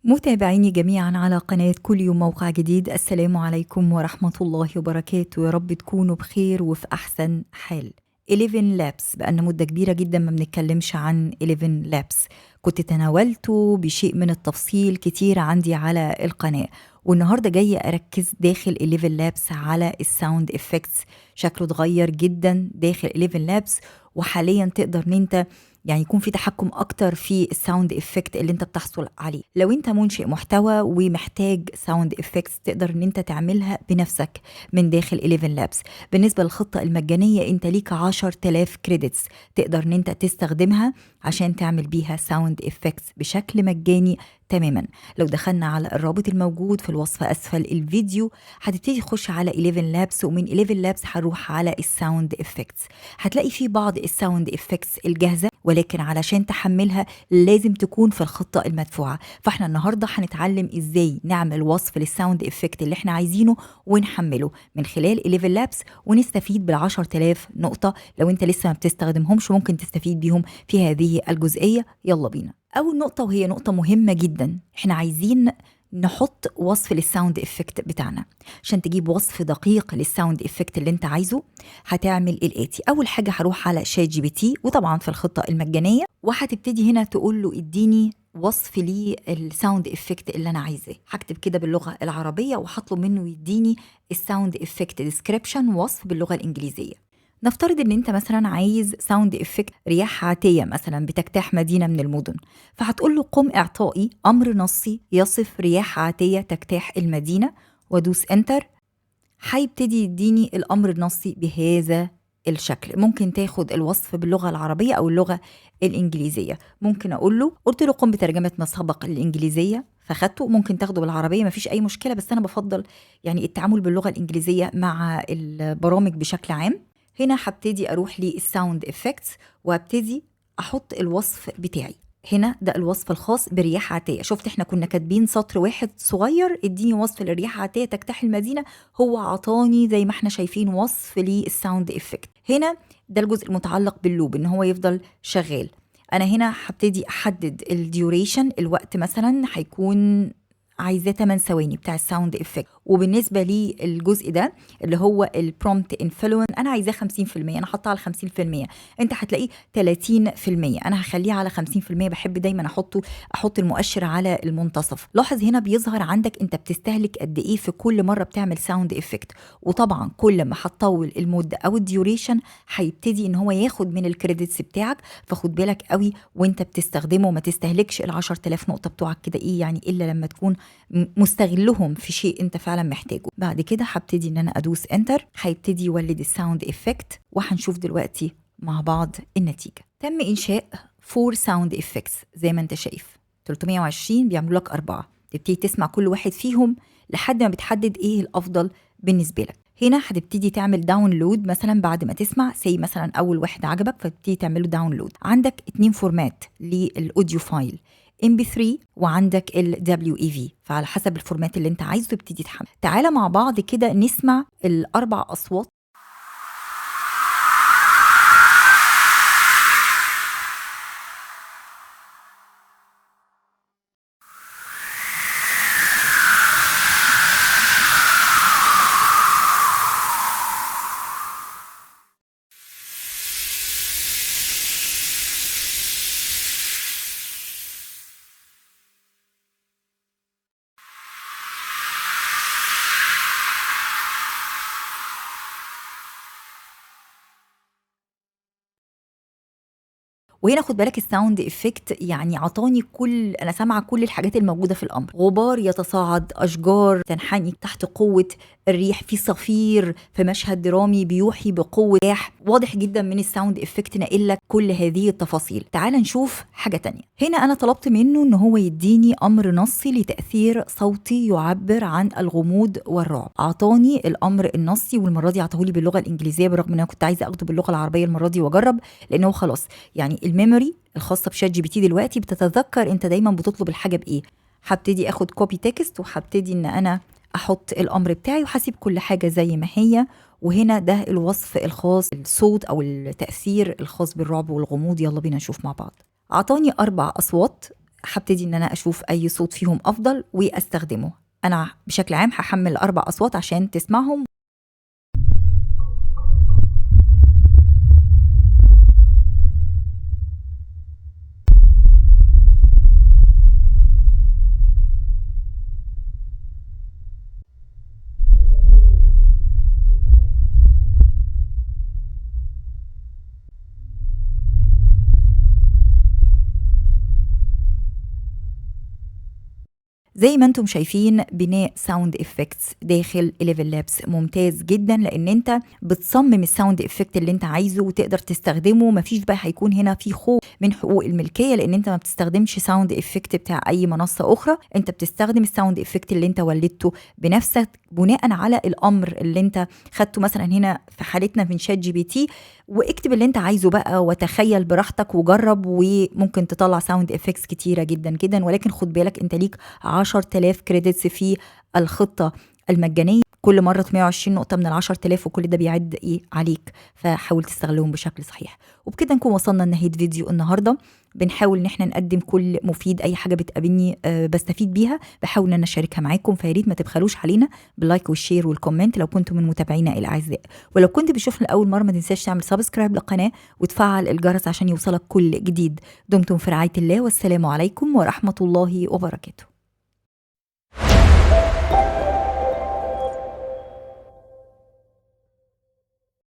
متابعيني جميعا على قناة كل يوم موقع جديد. السلام عليكم ورحمة الله وبركاته، يا رب تكونوا بخير وفي أحسن حال. 11 لابس بقالنا مدة كبيرة جدا ما بنتكلمش عن 11 لابس. كنت تناولته بشيء من التفصيل كتير عندي على القناة، والنهاردة جاية أركز داخل 11 لابس على الساوند إفكتس. شكله اتغير جدا داخل 11 لابس، وحاليا تقدر ان انت يعني يكون في تحكم اكتر في الساوند افكت اللي انت بتحصل عليه. لو انت منشئ محتوى ومحتاج ساوند افكتس تقدر ان انت تعملها بنفسك من داخل 11 لابس. بالنسبة للخطة المجانية انت ليك 10,000 كريدتس تقدر ان انت تستخدمها عشان تعمل بيها ساوند افكتس بشكل مجاني تماما. لو دخلنا على الرابط الموجود في الوصف اسفل الفيديو هتبتدي تخش على 11 لابس، ومن 11 لابس هنروح على الساوند افكتس. هتلاقي في بعض الساوند افكتس الجاهزة، ولكن علشان تحملها لازم تكون في الخطة المدفوعة. فاحنا النهاردة هنتعلم ازاي نعمل وصف للساوند افكت اللي احنا عايزينه ونحمله من خلال 11 لابس ونستفيد بال10,000 نقطة. لو انت لسه ما بتستخدمهمش ممكن تستفيد بيهم في هذه الجزئية. يلا بينا. اول نقطة وهي نقطة مهمة جدا، احنا عايزين نحط وصف للساوند افكت بتاعنا. عشان تجيب وصف دقيق للساوند افكت اللي انت عايزه هتعمل الاتي. اول حاجة هروح على شات جي بي تي، وطبعا في الخطة المجانية، وهتبتدي هنا تقول له اديني وصف لي الساوند افكت اللي انا عايزاه. هكتب كده باللغة العربية وهطلب منه يديني الساوند افكت ديسكريبشن، وصف باللغة الانجليزية. نفترض ان انت مثلا عايز ساوند افكت رياح عاتية مثلا بتجتاح مدينة من المدن، فهتقول له قم اعطائي امر نصي يصف رياح عاتية تجتاح المدينة، وادوس انتر. هيبتدي يديني الامر النصي بهذا الشكل. ممكن تاخد الوصف باللغة العربية او اللغة الانجليزية. ممكن قلت له قم بترجمة ما سبق الانجليزية فخدته. ممكن تاخده بالعربية مفيش اي مشكلة، بس انا بفضل يعني التعامل باللغة الانجليزية مع البرامج بشكل عام. هنا هبتدي اروح للساوند افكتس وابتدي احط الوصف بتاعي. هنا ده الوصف الخاص برياح عاتية. شفت احنا كنا كاتبين سطر واحد صغير اديني وصف للرياح عاتية تجتاح المدينة، هو عطاني زي ما احنا شايفين وصف للساوند افكت. هنا ده الجزء المتعلق باللوب ان هو يفضل شغال. انا هنا هبتدي احدد الديوريشن، الوقت مثلا هيكون عايزاه 8 ثواني بتاع الساوند افكت. وبالنسبه لي الجزء ده اللي هو البرومبت انفلونس انا عايزاه 50%، انا حاطاه على 50%. انت هتلاقيه 30%، انا هخليه على 50%. بحب دايما احط المؤشر على المنتصف. لاحظ هنا بيظهر عندك انت بتستهلك قد ايه في كل مره بتعمل ساوند افكت. وطبعا كل ما هتطول المده او الديوريشن هيبتدي ان هو ياخد من الكريدتس بتاعك. فخد بالك قوي وانت بتستخدمه، ما تستهلكش ال10,000 نقطه بتوعك كده ايه يعني، الا لما تكون مستغلهم في شيء انت فعلا محتاجه. بعد كده هبتدي ان انا ادوس انتر، هيبتدي يولد الساوند افكت، وهنشوف دلوقتي مع بعض النتيجه. تم انشاء 4 ساوند افكتس زي ما انت شايف، 320 بيعملوا لك 4. تبتدي تسمع كل واحد فيهم لحد ما بتحدد ايه الافضل بالنسبه لك. هنا هتبتدي تعمل داونلود مثلا بعد ما تسمع مثلا اول واحد عجبك فتبتدي تعمله داونلود. عندك 2 فورمات للاوديو فايل، MP3 وعندك ال WAV، فعلى حسب الفورمات اللي انت عايزه تبتدي تحمل. تعالى مع بعض كده نسمع الاربع اصوات. وهنا خد بالك الساوند افكت يعني عطاني انا سامعه كل الحاجات الموجوده في الامر. غبار يتصاعد، اشجار تنحني تحت قوه الريح، في صفير في مشهد درامي بيوحي بقوه رياح. واضح جدا من الساوند افكت ناقل لك كل هذه التفاصيل. تعال نشوف حاجه تانية. هنا انا طلبت منه ان هو يديني امر نصي لتاثير صوتي يعبر عن الغموض والرعب. اعطاني الامر النصي، والمره دي عطاهولي باللغه الانجليزيه بالرغم ان انا كنت عايزه اخده باللغه العربيه المره دي واجرب، لانه خلاص يعني الميموري الخاصه بشات جي بي تي دلوقتي بتتذكر انت دايما بتطلب الحاجه بايه. هبتدي اخد كوبي تكست وهبتدي ان انا احط الامر بتاعي وهسيب كل حاجه زي ما هي. وهنا ده الوصف الخاص الصوت او التاثير الخاص بالرعب والغموض. يلا بينا نشوف مع بعض. اعطاني 4 اصوات هبتدي ان انا اشوف اي صوت فيهم افضل واستخدمه. انا بشكل عام هحمل 4 اصوات عشان تسمعهم. زي ما انتم شايفين بناء ساوند افكتس داخل 11 لابس ممتاز جدا، لان انت بتصمم الساوند افكت اللي انت عايزه وتقدر تستخدمه. مفيش بقى هيكون هنا في خوف من حقوق الملكيه، لان انت ما بتستخدمش ساوند افكت بتاع اي منصه اخرى، انت بتستخدم الساوند افكت اللي انت ولدته بنفسك بناء على الامر اللي انت خدته مثلا هنا في حالتنا من شات جي بي تي. واكتب اللي انت عايزه بقى وتخيل براحتك وجرب، وممكن تطلع ساوند افكتس كتيره جدا جدا. ولكن خد بالك انت ليك 10,000 كريدتس في الخطة المجانية، كل مرة 120 نقطة من 10,000، وكل ده بيعد ايه عليك، فحاول تستغلهم بشكل صحيح. وبكده نكون وصلنا لنهاية فيديو النهاردة. بنحاول ان احنا نقدم كل مفيد، اي حاجة بتقابلني بستفيد بيها بحاول ان انا اشاركها معاكم، فياريت ما تبخلوش علينا باللايك والشير والكومنت لو كنتم من متابعينا الاعزاء. ولو كنت بتشوفنا لاول مرة ما تنساش تعمل سبسكرايب للقناة وتفعل الجرس عشان يوصلك كل جديد. دمتم في رعاية الله، والسلام عليكم ورحمة الله وبركاته.